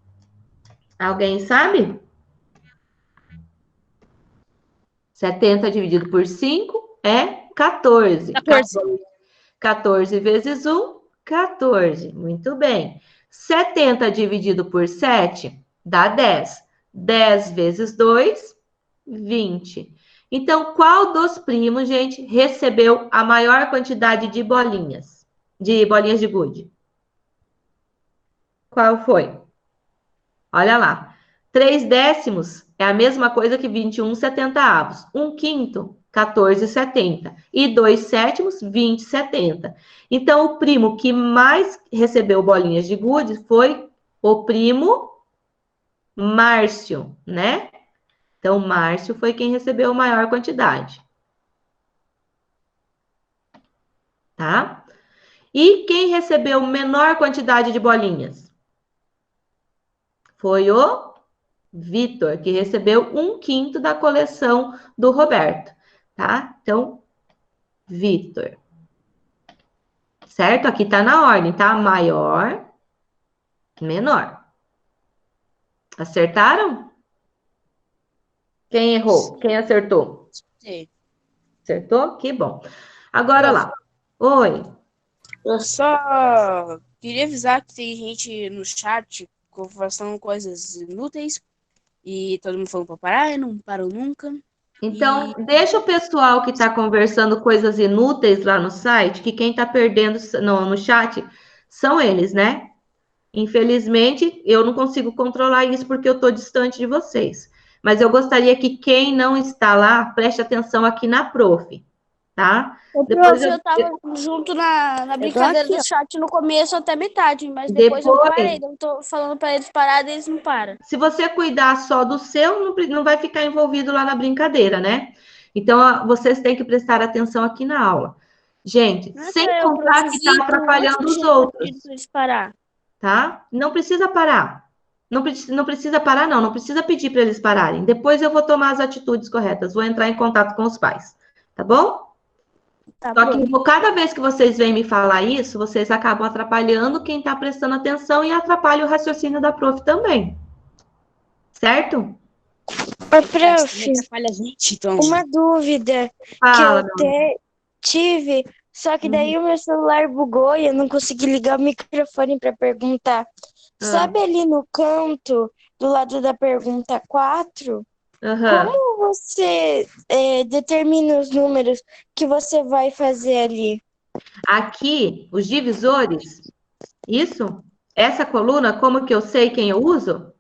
Alguém sabe? 70 dividido por 5 é 14. 14 vezes 1, 14. Muito bem. 70 dividido por 7 dá 10. 10 vezes 2, 20. Então, qual dos primos, gente, recebeu a maior quantidade de bolinhas? De bolinhas de gude? Qual foi? Olha lá. 3 décimos é a mesma coisa que 21 70avos. 1 quinto, 14,70. E 2 sétimos, 20,70. Então, o primo que mais recebeu bolinhas de gude foi o primo Márcio, né? Então, Márcio foi quem recebeu a maior quantidade. Tá? E quem recebeu menor quantidade de bolinhas? Foi o Vitor, que recebeu 1 quinto da coleção do Roberto, tá? Então, Vitor. Certo? Aqui tá na ordem, tá? Maior, menor. Acertaram? Quem errou? Quem acertou? Sim. Acertou? Que bom. Agora lá. Oi. Eu só queria avisar que tem gente no chat conversando coisas inúteis e todo mundo falando pra parar e não parou nunca. Então, deixa o pessoal que está conversando coisas inúteis lá no site, que quem está perdendo no chat são eles, né? Infelizmente, eu não consigo controlar isso porque eu estou distante de vocês. Mas eu gostaria que quem não está lá, preste atenção aqui na prof, tá? Depois eu tava junto na brincadeira aqui, do chat no começo até metade, mas depois eu Depois- parei. Eu tô falando pra eles pararem, eles não param. Se você cuidar só do seu, não vai ficar envolvido lá na brincadeira, né? Então, ó, vocês têm que prestar atenção aqui na aula. Gente, Não é sem pra eu contar que está prosseguir, atrapalhando antes os de outros. pedir pra eles parar. Tá? Não precisa parar. Não precisa parar, não. Não precisa pedir para eles pararem. Depois eu vou tomar as atitudes corretas. Vou entrar em contato com os pais. Tá bom? Tá Só bom. que cada vez que vocês vêm me falar isso, vocês acabam atrapalhando quem está prestando atenção e atrapalha o raciocínio da prof também. Certo? Ô, prof, Atrapalha a gente, então. uma dúvida Fala, que eu tive, só que daí o meu celular bugou e eu não consegui ligar o microfone pra perguntar. Sabe ali no canto, do lado da pergunta 4? Aham. Como você determina os números que você vai fazer ali? Aqui, os divisores, isso? Essa coluna, como que eu sei quem eu uso?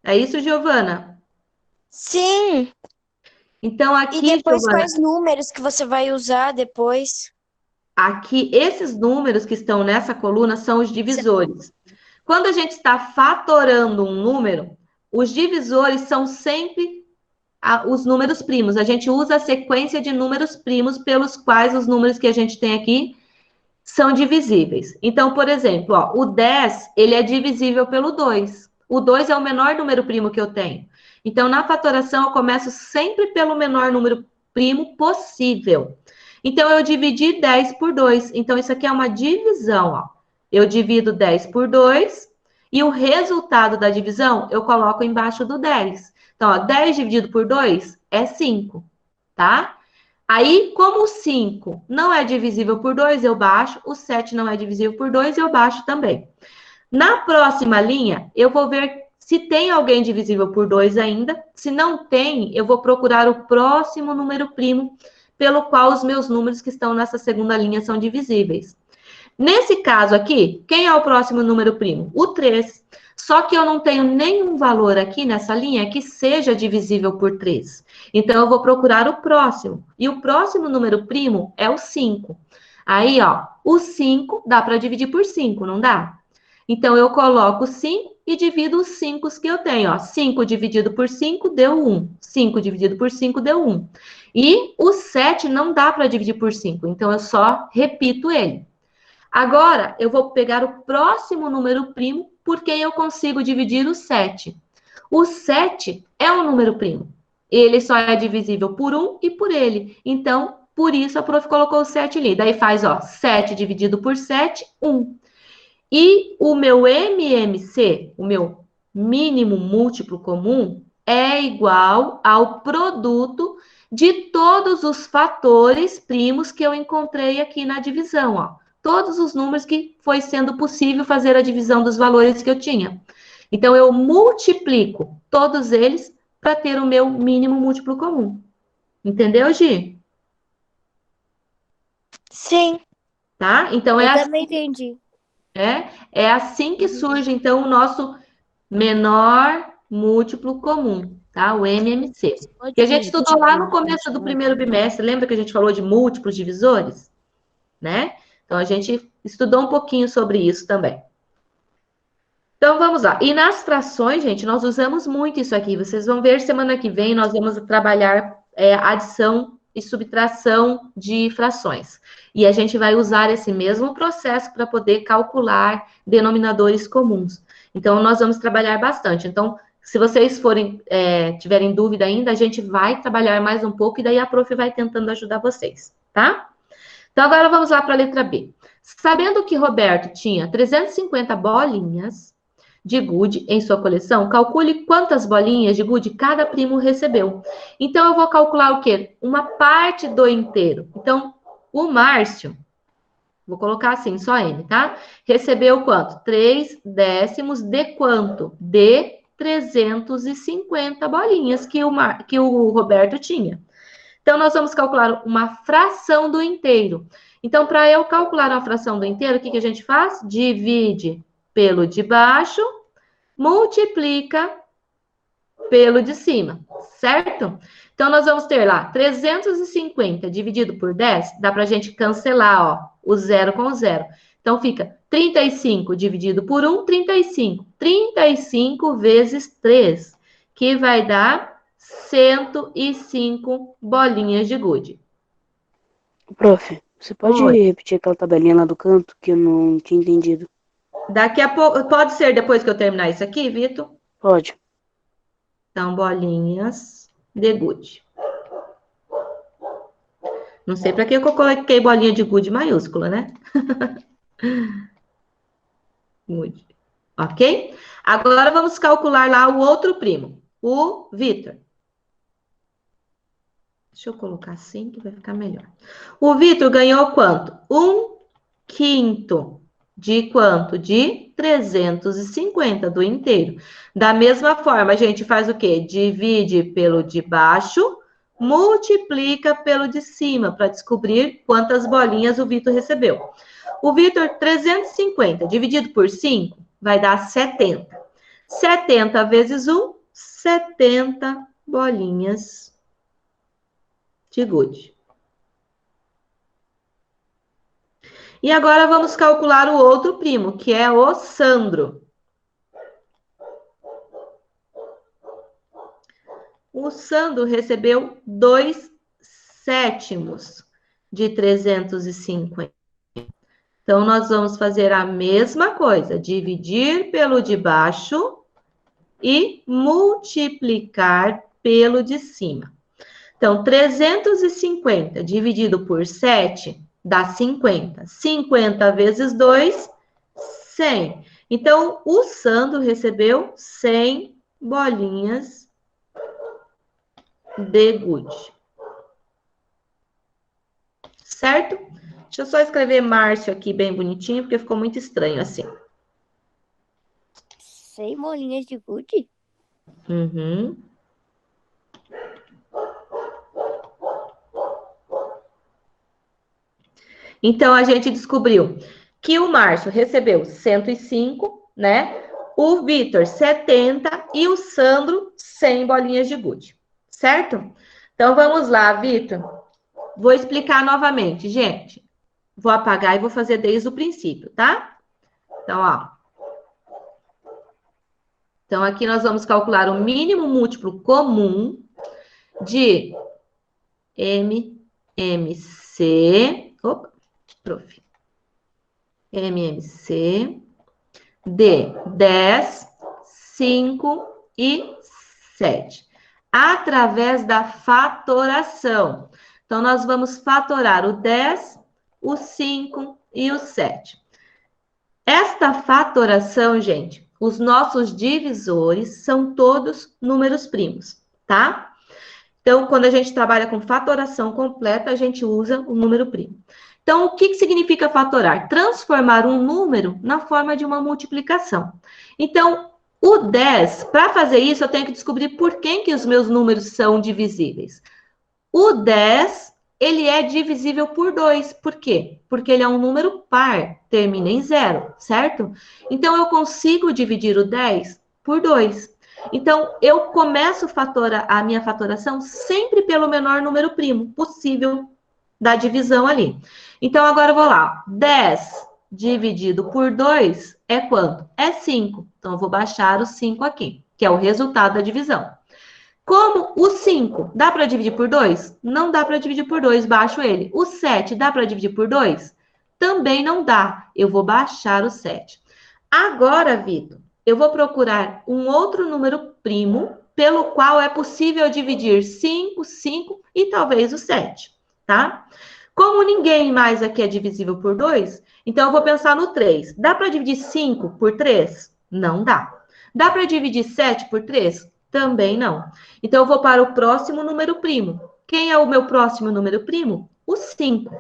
É isso, Giovana? Sim, Então, e aqui, depois Giovana, quais números que você vai usar depois? aqui, esses números que estão nessa coluna são os divisores. Quando a gente está fatorando um número, os divisores são sempre os números primos. A gente usa a sequência de números primos pelos quais os números que a gente tem aqui são divisíveis. Então, por exemplo, ó, o 10, ele é divisível pelo 2. O 2 é o menor número primo que eu tenho. Então, na fatoração, eu começo sempre pelo menor número primo possível. Então, eu dividi 10 por 2. Então, isso aqui é uma divisão, ó. Eu divido 10 por 2 e o resultado da divisão eu coloco embaixo do 10. Então, ó, 10 dividido por 2 é 5, tá? Aí, como o 5 não é divisível por 2, eu baixo. O 7 não é divisível por 2, eu baixo também. Na próxima linha, eu vou ver se tem alguém divisível por 2 ainda. Se não tem, eu vou procurar o próximo número primo pelo qual os meus números que estão nessa segunda linha são divisíveis. Nesse caso aqui, quem é o próximo número primo? O 3. Só que eu não tenho nenhum valor aqui nessa linha que seja divisível por 3. Então, eu vou procurar o próximo. E o próximo número primo é o 5. Aí, ó, o 5 dá para dividir por 5, não dá? Então, eu coloco 5 e divido os 5 que eu tenho. Ó. 5 dividido por 5 deu 1. 5 dividido por 5 deu 1. E o 7 não dá para dividir por 5. Então, eu só repito ele. Agora, eu vou pegar o próximo número primo, porque eu consigo dividir o 7. O 7 é um número primo. Ele só é divisível por 1 e por ele. Então, por isso a prof colocou o 7 ali. Daí faz, ó, 7 dividido por 7, 1. E o meu MMC, o meu mínimo múltiplo comum, é igual ao produto de todos os fatores primos que eu encontrei aqui na divisão, ó. Todos os números que foi sendo possível fazer a divisão dos valores que eu tinha. Então, eu multiplico todos eles para ter o meu mínimo múltiplo comum. Entendeu, Gi? Sim. Tá? Então, Eu também entendi. É assim que surge, então, o nosso menor múltiplo comum, tá? O MMC. Que a gente estudou lá no começo do primeiro bimestre, lembra que a gente falou de múltiplos divisores? Né? Então, a gente estudou um pouquinho sobre isso também. Então, vamos lá. E nas frações, gente, nós usamos muito isso aqui. Vocês vão ver semana que vem, nós vamos trabalhar adição e subtração de frações. E a gente vai usar esse mesmo processo para poder calcular denominadores comuns. Então, nós vamos trabalhar bastante. Então, se vocês tiverem dúvida ainda, a gente vai trabalhar mais um pouco e daí a prof vai tentando ajudar vocês, tá? Então, agora vamos lá para a letra B. Sabendo que Roberto tinha 350 bolinhas de gude em sua coleção, calcule quantas bolinhas de gude cada primo recebeu. Então, eu vou calcular o quê? Uma parte do inteiro. Então, o Márcio, vou colocar assim, só M, tá? Recebeu quanto? 3 décimos de quanto? De 350 bolinhas que o Roberto tinha. Então, nós vamos calcular uma fração do inteiro. Então, para eu calcular uma fração do inteiro, o que a gente faz? Divide pelo de baixo, multiplica pelo de cima, certo? Então, nós vamos ter lá 350 dividido por 10, dá para a gente cancelar, ó, o zero com o zero. Então, fica 35 dividido por 1, 35. 35 vezes 3, que vai dar 105 bolinhas de gude. Prof, você pode Oi. repetir aquela tabelinha lá do canto que eu não tinha entendido? Daqui a pouco, pode ser depois que eu terminar isso aqui, Vitor? Pode. Então, bolinhas de gude. Não sei para que eu coloquei bolinha de gude maiúscula, né? Gude. Ok? Agora vamos calcular lá o outro primo, o Vitor. Deixa eu colocar assim que vai ficar melhor. O Vitor ganhou quanto? 1/5 de quanto? De 350 do inteiro. Da mesma forma, a gente faz o quê? Divide pelo de baixo, multiplica pelo de cima, para descobrir quantas bolinhas o Vitor recebeu. O Vitor, 350 dividido por 5, vai dar 70. 70 vezes 1, 70 bolinhas de gude. E agora vamos calcular o outro primo, que é o Sandro. O Sandro recebeu 2/7 de 350. Então, nós vamos fazer a mesma coisa, dividir pelo de baixo e multiplicar pelo de cima. Então, 350 dividido por 7 dá 50. 50 vezes 2, 100. Então, o Sandro recebeu 100 bolinhas de gude. Certo? Deixa eu só escrever Márcio aqui bem bonitinho, porque ficou muito estranho assim. 100 bolinhas de gude? Uhum. Então, a gente descobriu que o Márcio recebeu 105, né? O Vitor, 70 e o Sandro, 100 bolinhas de gude. Certo? Então, vamos lá, Vitor. Vou explicar novamente, gente. Vou apagar e vou fazer desde o princípio, tá? Então, ó. Então, aqui nós vamos calcular o mínimo múltiplo comum de MMC. Opa, prof. MMC de 10, 5 e 7. Através da fatoração. Então, nós vamos fatorar o 10, o 5 e o 7. Esta fatoração, gente, os nossos divisores são todos números primos, tá? Então, quando a gente trabalha com fatoração completa, a gente usa o número primo. Então, o que significa fatorar? Transformar um número na forma de uma multiplicação. Então, o 10, para fazer isso, eu tenho que descobrir por que os meus números são divisíveis. O 10, ele é divisível por 2. Por quê? Porque ele é um número par, termina em 0, certo? Então, eu consigo dividir o 10 por 2. Então, eu começo a minha fatoração sempre pelo menor número primo possível da divisão ali. Então, agora eu vou lá. 10 dividido por 2 é quanto? É 5. Então, eu vou baixar o 5 aqui, que é o resultado da divisão. Como o 5 dá para dividir por 2? Não dá para dividir por 2, baixo ele. O 7 dá para dividir por 2? Também não dá. Eu vou baixar o 7. Agora, Vitor, eu vou procurar um outro número primo pelo qual é possível dividir 5, 5 e talvez o 7, tá? Como ninguém mais aqui é divisível por 2, então eu vou pensar no 3. Dá para dividir 5 por 3? Não dá. Dá para dividir 7 por 3? Também não. Então, eu vou para o próximo número primo. Quem é o meu próximo número primo? O 5.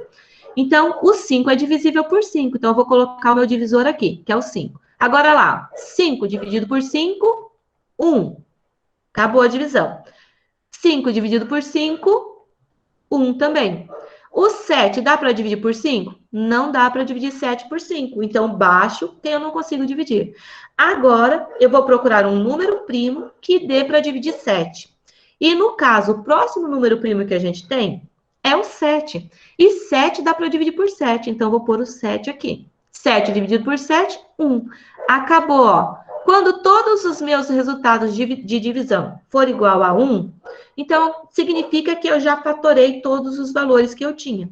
Então, o 5 é divisível por 5. Então, eu vou colocar o meu divisor aqui, que é o 5. Agora lá, 5 dividido por 5, 1. Acabou a divisão. 5 dividido por 5, 1 também. O 7 dá para dividir por 5? Não dá para dividir 7 por 5. Então, baixo, que eu não consigo dividir. Agora, eu vou procurar um número primo que dê para dividir 7. E, no caso, o próximo número primo que a gente tem é o 7. E 7 dá para dividir por 7. Então, eu vou pôr o 7 aqui. 7 dividido por 7, 1. Acabou, ó. Quando todos os meus resultados de divisão for igual a 1, então significa que eu já fatorei todos os valores que eu tinha.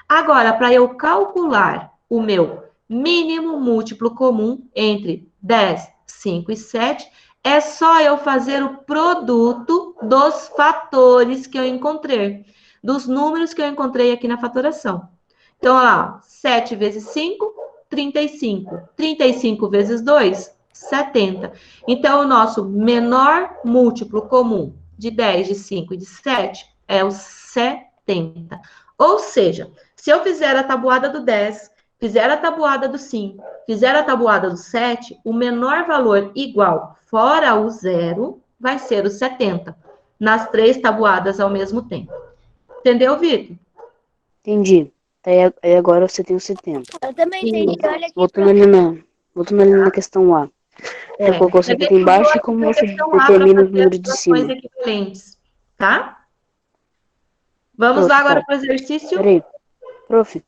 Agora, para eu calcular o meu mínimo múltiplo comum entre 10, 5 e 7, é só eu fazer o produto dos fatores que eu encontrei, dos números que eu encontrei aqui na fatoração. Então, olha lá, 7 vezes 5, 35. 35 vezes 2, 70. Então, o nosso menor múltiplo comum de 10, de 5 e de 7 é o 70. Ou seja, se eu fizer a tabuada do 10, fizer a tabuada do 5, fizer a tabuada do 7, o menor valor igual, fora o 0, vai ser o 70. Nas 3 tabuadas ao mesmo tempo. Entendeu, Vitor? Entendi. Aí agora você tem o 70. Eu também entendi. Olha aqui. Voltando ali na questão A. Você colocou o 70 embaixo e como você determina o número de cima? Equivalentes, tá? Vamos lá agora para o exercício. Peraí, prof.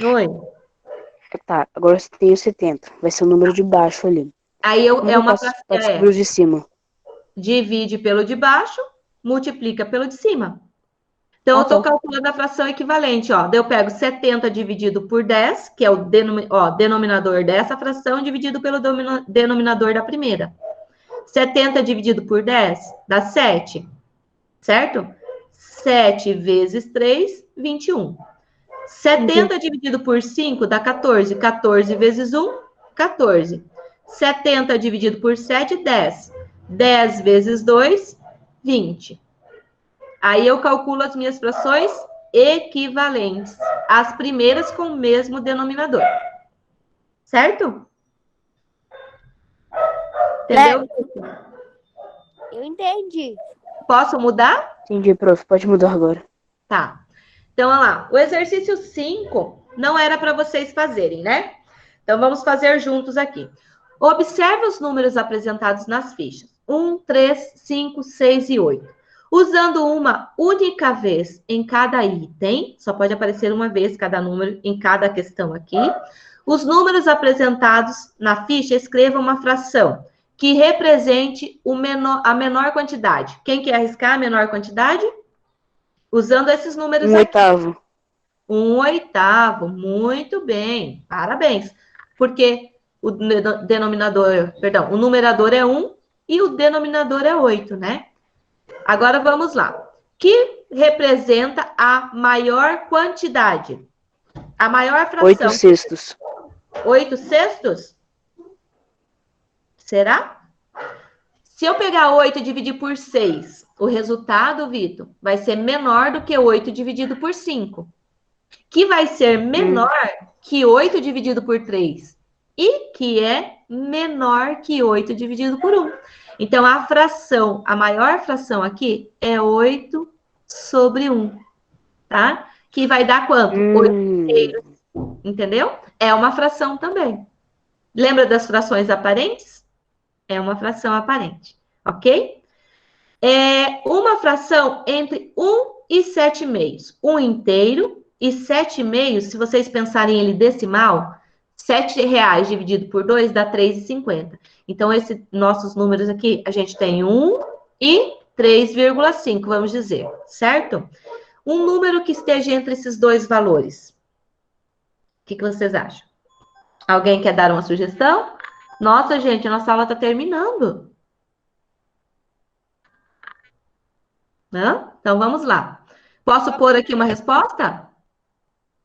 Oi. Tá, agora você tem o 70. Vai ser o número de baixo ali. Aí Como é eu uma posso descobrir o de cima? divide pelo de baixo, multiplica pelo de cima. Então, Ah, eu estou tá. calculando a fração equivalente, ó. Daí eu pego 70 dividido por 10, que é o denominador dessa fração, dividido pelo denominador da primeira. 70 dividido por 10 dá 7, certo? 7 vezes 3, 21. 70 dividido por 5 dá 14. 14 vezes 1, 14. 70 dividido por 7, 10. 10 vezes 2, 20. Aí eu calculo as minhas frações equivalentes, as primeiras com o mesmo denominador. Certo? Entendeu? Eu entendi. Posso mudar? Entendi, prof. Pode mudar agora. Tá. Então, olha lá. O exercício 5 não era para vocês fazerem, né? Então, vamos fazer juntos aqui. Observe os números apresentados nas fichas. 1, 3, 5, 6 e 8. Usando uma única vez em cada item, só pode aparecer uma vez cada número em cada questão aqui. Os números apresentados na ficha, escreva uma fração que represente a menor quantidade. Quem quer arriscar a menor quantidade? Usando esses números aqui. 1/8. 1/8, muito bem, parabéns. Porque o denominador, perdão, o numerador é 1 e o denominador é 8, né? Agora vamos lá. Que representa a maior quantidade? A maior fração. 8/6. 8/6? Será? Se eu pegar 8 e dividir por 6, o resultado, Vitor, vai ser menor do que 8 dividido por 5. Que vai ser menor que 8 dividido por 3. E que é menor que 8 dividido por 1. Então, a fração, a maior fração aqui é 8 sobre 1. Tá? Que vai dar quanto? 8 inteiros. Entendeu? É uma fração também. Lembra das frações aparentes? É uma fração aparente. Ok? É uma fração entre 1 e 7/2. 1 inteiro e 7/2, se vocês pensarem ele decimal, R$7 dividido por 2 dá 3,50. Então, esses nossos números aqui, a gente tem 1 e 3,5, vamos dizer, certo? Um número que esteja entre esses dois valores. O que vocês acham? Alguém quer dar uma sugestão? Nossa, gente, a nossa aula está terminando. Não? Então, vamos lá. Posso pôr aqui uma resposta?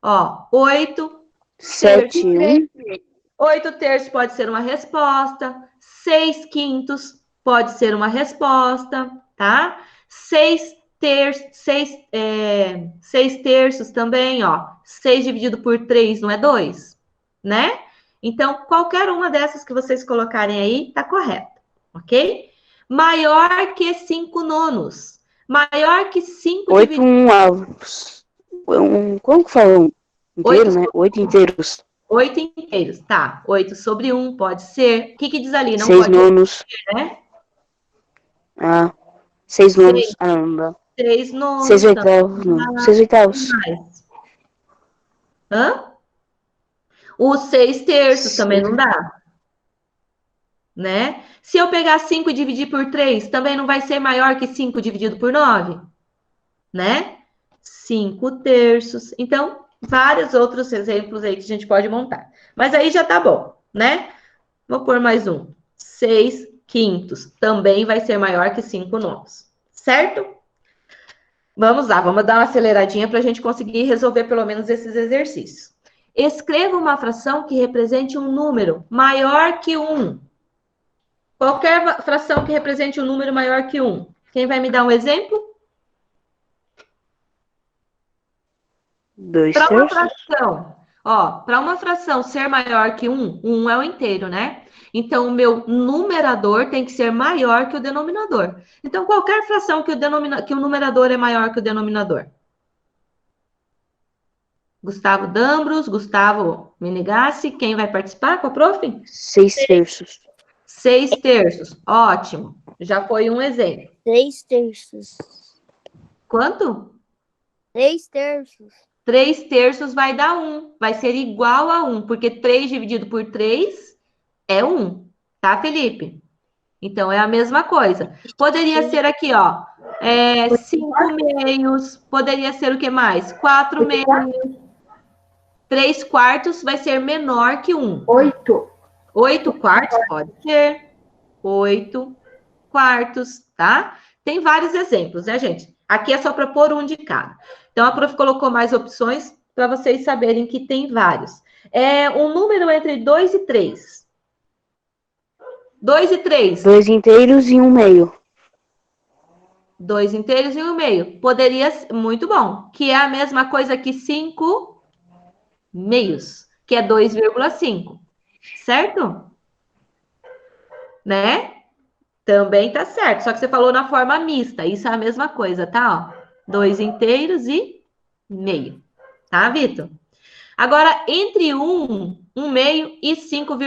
Ó, 8. 7, 1. 8/3 pode ser uma resposta. 6/5 pode ser uma resposta, tá? 6/3 também, ó. 6 dividido por 3 não é 2, né? Então, qualquer uma dessas que vocês colocarem aí tá correta, ok? Maior que 5/9. Maior que 5 8, dividido 1 avos. Como que fala? Inteiro, né? 8 inteiros. 8 inteiros, tá. 8 sobre 1 pode ser. O que diz ali? Não 6 pode nonos. ser, né? Ah, 6 nonos. Ah, não dá. 6 nonos. 6 oitavos, não. 6 oitavos. Mais. Hã? Os 6/3 também não dá. Né? Se eu pegar 5 e dividir por 3, também não vai ser maior que 5 dividido por 9? Né? 5/3. Então, vários outros exemplos aí que a gente pode montar. Mas aí já tá bom, né? Vou pôr mais um. 6/5 também vai ser maior que 5/9. Certo? Vamos lá, vamos dar uma aceleradinha para a gente conseguir resolver pelo menos esses exercícios. Escreva uma fração que represente um número maior que 1. Qualquer fração que represente um número maior que 1. Quem vai me dar um exemplo? 2 Para uma terços. fração, ó, para uma fração ser maior que 1, 1 é o inteiro, né? Então, o meu numerador tem que ser maior que o denominador. Então, qualquer fração que o numerador é maior que o denominador. Gustavo Dambros, Gustavo Menegassi, quem vai participar com a prof? 6 terços. 6/3, ótimo. Já foi um exemplo. 3 terços. Quanto? 3 terços. 3 terços vai dar 1. Vai ser igual a 1, porque 3 dividido por 3 é 1. Tá, Felipe? Então, é a mesma coisa. Poderia ser aqui, ó, 5 meios. Poderia ser o que mais? 4 meios. 3 quartos vai ser menor que 1. 8. 8 quartos? Pode ser. 8 quartos, tá? Tem vários exemplos, né, gente? Aqui é só para pôr um de cada. Então, a prof colocou mais opções para vocês saberem que tem vários. Um número entre 2 e 3. 2 e 3. 2 inteiros e 1 meio. 2 inteiros e 1 meio. Poderia ser, muito bom. Que é a mesma coisa que 5 meios, que é 2,5. Certo? Né? Também tá certo. Só que você falou na forma mista. Isso é a mesma coisa, tá? Ó, 2 inteiros e meio. Tá, Vitor? Agora, entre 1 meio e 5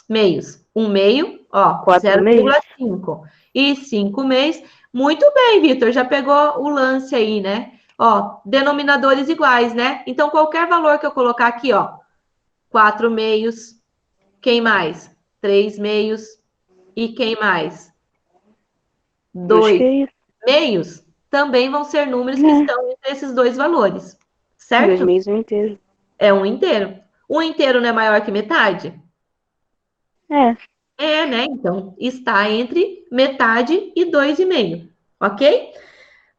meios. 1 meio, ó, 0,5. E 5 meios. Muito bem, Vitor. Já pegou o lance aí, né? Ó, denominadores iguais, né? Então, qualquer valor que eu colocar aqui, ó, 4 meios. Quem mais? 3 meios. E quem mais? 2 meios. Também vão ser números que estão entre esses dois valores. Certo? 2 meios é um inteiro. É um inteiro. Um inteiro não é maior que metade? É. Né? Então, está entre metade e 2,5. Ok?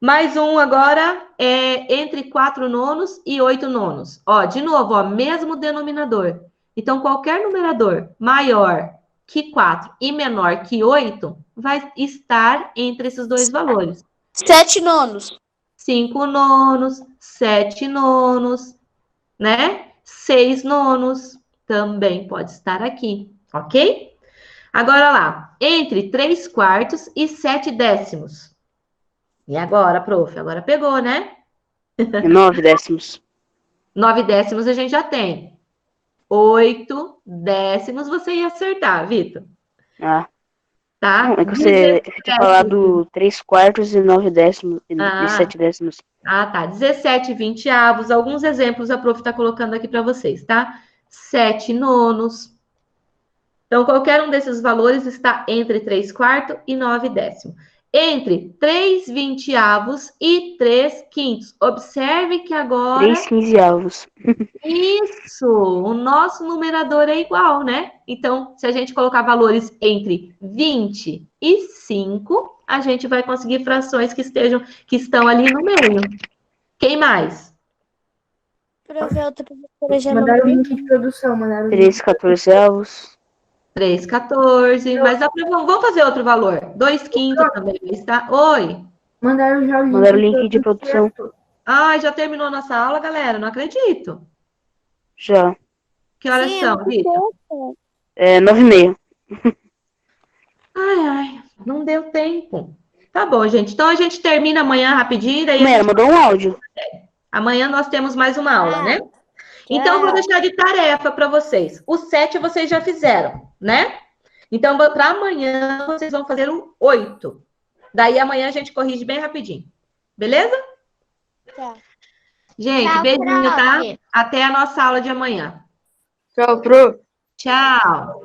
Mais um agora é entre 4 nonos e 8 nonos. Ó, de novo, ó, mesmo denominador. Então, qualquer numerador maior que 4 e menor que 8 vai estar entre esses dois valores. 7 nonos. 5 nonos, 7 nonos, né? 6 nonos também pode estar aqui, ok? Agora lá, entre 3 quartos e 7 décimos. E agora, prof? Agora pegou, né? 9 décimos. 9 décimos a gente já tem. 8 décimos você ia acertar, Vitor. Ah. Tá? Não, é que você tinha falado 3 quartos e 9 décimos e 7 décimos. Ah, tá. 17 vinteavos. Alguns exemplos a prof está colocando aqui para vocês, tá? 7 nonos. Então, qualquer um desses valores está entre 3 quartos e 9 décimos. Entre 3 vinteavos e 3 quintos. Observe que agora... 3 quinzeavos. Isso! O nosso numerador é igual, né? Então, se a gente colocar valores entre 20 e 5, a gente vai conseguir frações que estão ali no meio. Quem mais? Prof, a outra professora já não Mandaram o pegou. link de produção, mandaram o 3 link. quatorzeavos. 3, 14. Mas vamos fazer outro valor. 2 quintos também está. Oi! Mandaram já o link, Mandaram o link de produção. Ai, já terminou nossa aula, galera? Não acredito. Já. Que horas Sim, são, Vitor? 9h30. Ai, não deu tempo. Tá bom, gente. Então a gente termina amanhã rapidinho. Daí Mera, mandou um áudio. amanhã nós temos mais uma aula, né? Então, eu vou deixar de tarefa para vocês. O 7 vocês já fizeram, né? Então, para amanhã, vocês vão fazer o 8. Daí, amanhã, a gente corrige bem rapidinho. Beleza? Tá. Gente, Tchau, beijinho, tá? prof. Até a nossa aula de amanhã. Tchau, pro. Tchau.